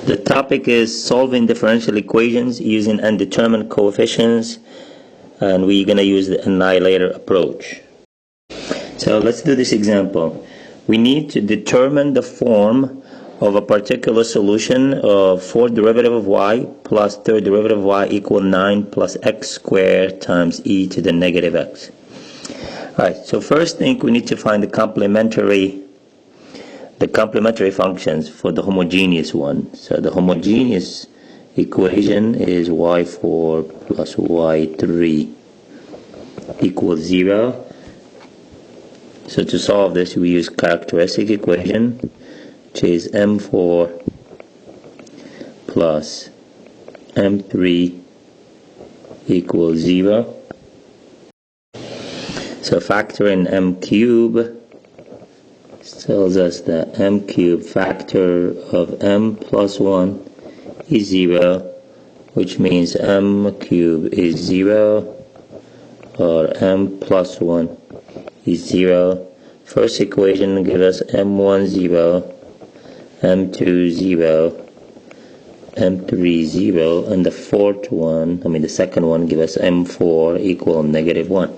The topic is solving differential equations using undetermined coefficients, and we're going to use the annihilator approach. So let's do this example. We need to determine the form of a particular solution of fourth derivative of y plus third derivative of y equal 9 plus x squared times e to the negative x. Alright, so first thing we need to find the complementary functions for the homogeneous one. So the homogeneous equation is y4 plus y3 equals 0. So to solve this, we use characteristic equation, which is m4 plus m3 equals 0. So factor in m cube tells us that m cube factor of m plus 1 is 0, which means m cube is 0 or m plus 1 is 0. First equation gives us m1 0, m2 0, m3 0, and the second one gives us m4 equal negative 1.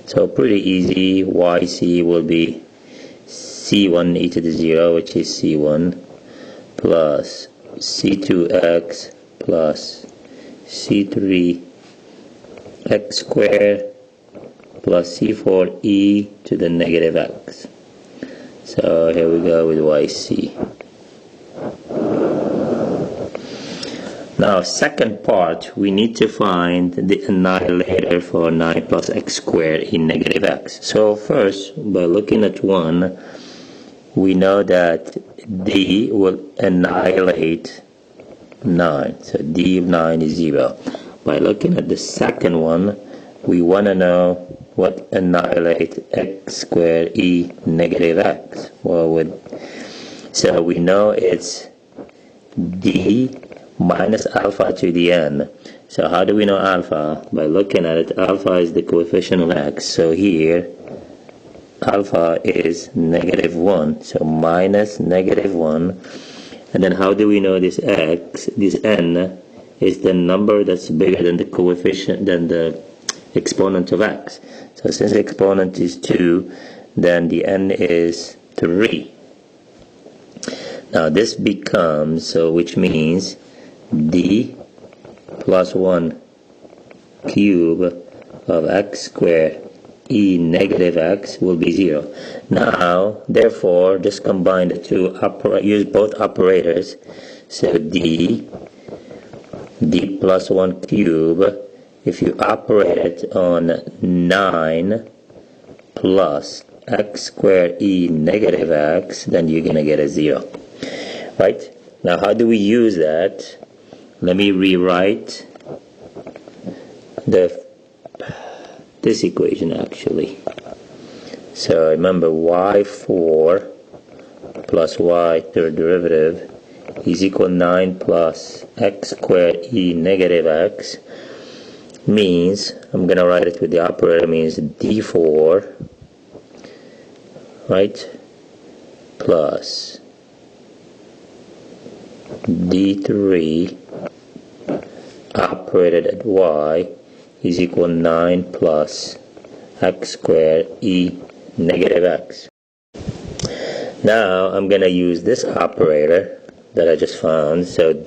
So pretty easy. YC will be c1 e to the 0, which is c1, plus c2x plus c3 x squared plus c4 e to the negative x. So here we go with YC. Now second part, we need to find the annihilator for 9 plus x squared in negative x. So first, by looking at 1, we know that d will annihilate 9. So d of 9 is 0. By looking at the second one, we want to know what annihilate x squared e negative x. So we know it's d minus alpha to the n. So how do we know alpha? By looking at it, alpha is the coefficient of x. So here alpha is negative 1, so minus negative 1. And then how do we know this x, this n is the number that's bigger than the coefficient, than the exponent of x. So since the exponent is 2, then the n is 3. Now this becomes, so which means d plus 1 cube of x squared e negative x will be 0. Now, therefore, just combine the two, use both operators. So d plus 1 cube, if you operate it on 9 plus x squared e negative x, then you're going to get a 0. Right? Now, how do we use that? Let me rewrite this equation actually. So remember, y4 plus y third derivative is equal 9 plus x squared e negative x, means, I'm going to write it with the operator, means d4, right, plus d3 operated at y is equal 9 plus x squared e negative x. Now I'm going to use this operator that I just found, so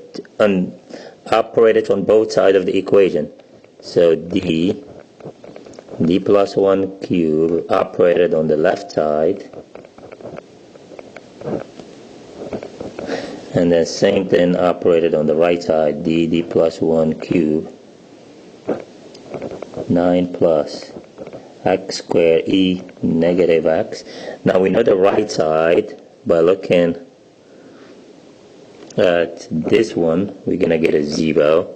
operate it on both sides of the equation. So d plus 1 cube operated on the left side, and then same thing operated on the right side, d plus 1 cube 9 plus x squared e negative x. Now we know the right side by looking at this one, we're going to get a 0.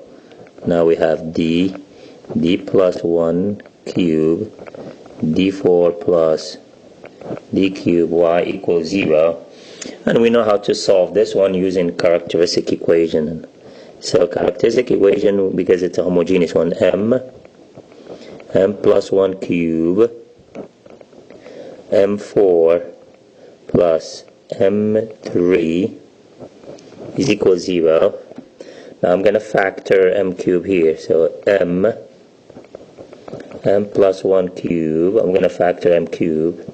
Now we have d plus 1 cube d4 plus d cube y equals 0. And we know how to solve this one using characteristic equation. So characteristic equation, because it's a homogeneous one, m plus 1 cube m4 plus m3 is equal to 0. Now I'm going to factor m cube here. So m plus 1 cube. I'm going to factor m cube.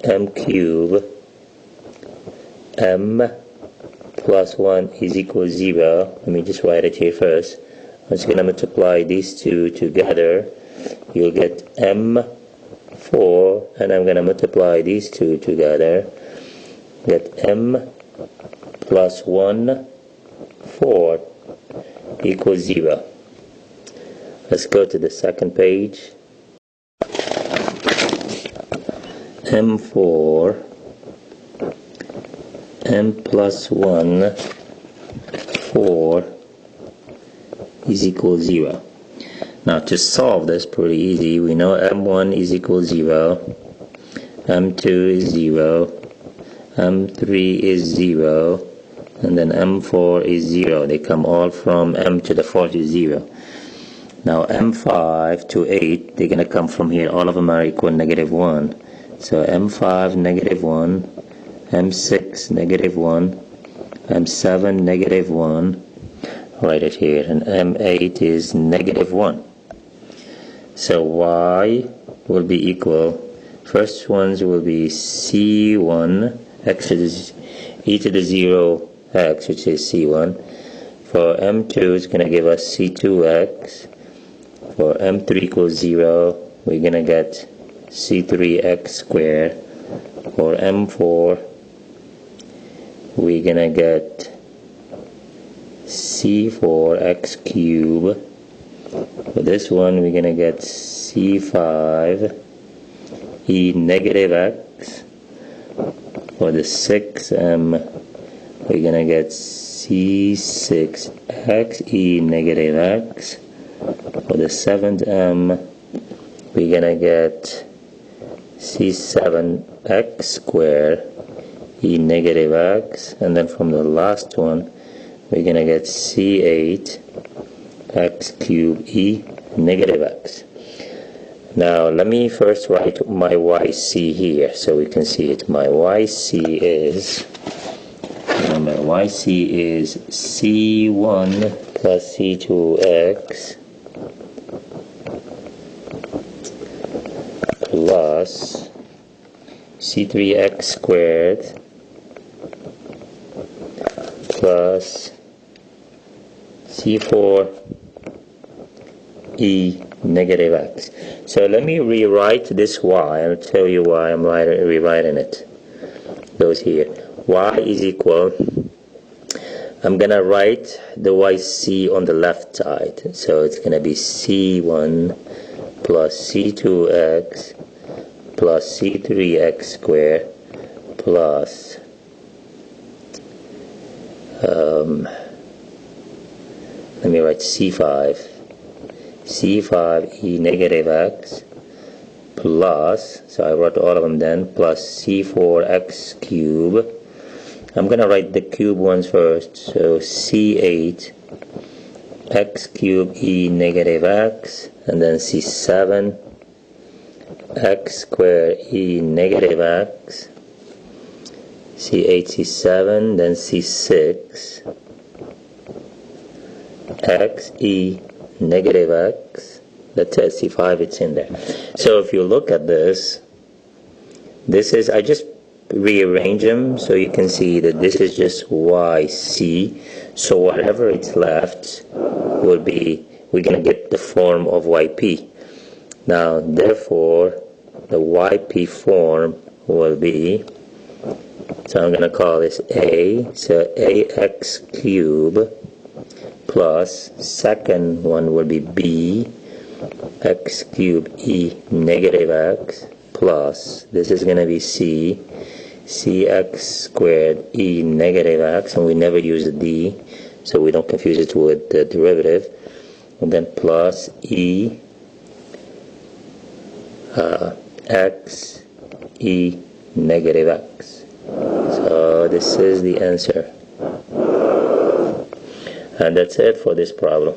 M cube m plus 1 is equal to 0. Let me just write it here first. I'm just going to multiply these two together. You'll get m4, and I'm going to multiply these two together. Get m plus 1, 4 equals 0. Let's go to the second page. m4 m plus 1 4 is equal to 0. Now to solve this, pretty easy. We know m1 is equal to 0, m2 is 0, m3 is 0, and then m4 is 0. They come all from m to the 4th is 0. Now m5 to 8, they're going to come from here. All of them are equal negative 1. So m5 negative 1, m6 negative 1, m7 negative 1. Write it here. And m8 is negative 1. So y will be equal. First ones will be c1 x to the e to the 0 x, which is c1. For m2 it's going to give us c2x. For m3 equals 0, we're going to get c3x squared. For m4 we're going to get c4x cubed. For this one we're going to get c5 e negative x. For the 6m we're going to get c6x e negative x. For the 7th m we're going to get c7x squared e negative x. And then from the last one we're going to get c8 x cubed e negative x. Now let me first write my yc here so we can see it. My yc is, remember, yc is c1 plus c2x plus c3x squared plus c4 e negative x. So let me rewrite this y. I'll tell you why I'm rewriting it. Goes here. Y is equal, I'm gonna write the yc on the left side. So it's gonna be c1 plus c2x plus c3x squared plus let me write c5 e negative x plus, so I wrote all of them then, plus c4x cubed. I'm gonna write the cube ones first. So c8 x cubed e negative x, and then c7 x squared e negative x, c8 c7, then c6 x e negative x. That's it. C5, it's in there. So if you look at this is, I just rearrange them so you can see that this is just yc. So whatever it's left will be, we're going to get the form of yp. Now therefore the yp form will be, so I'm going to call this a, so ax cubed plus, second one will be b x cubed e negative x plus, this is going to be c cx squared e negative x, and we never use the d so we don't confuse it with the derivative, and then plus e x e negative x. So this is the answer. And that's it for this problem.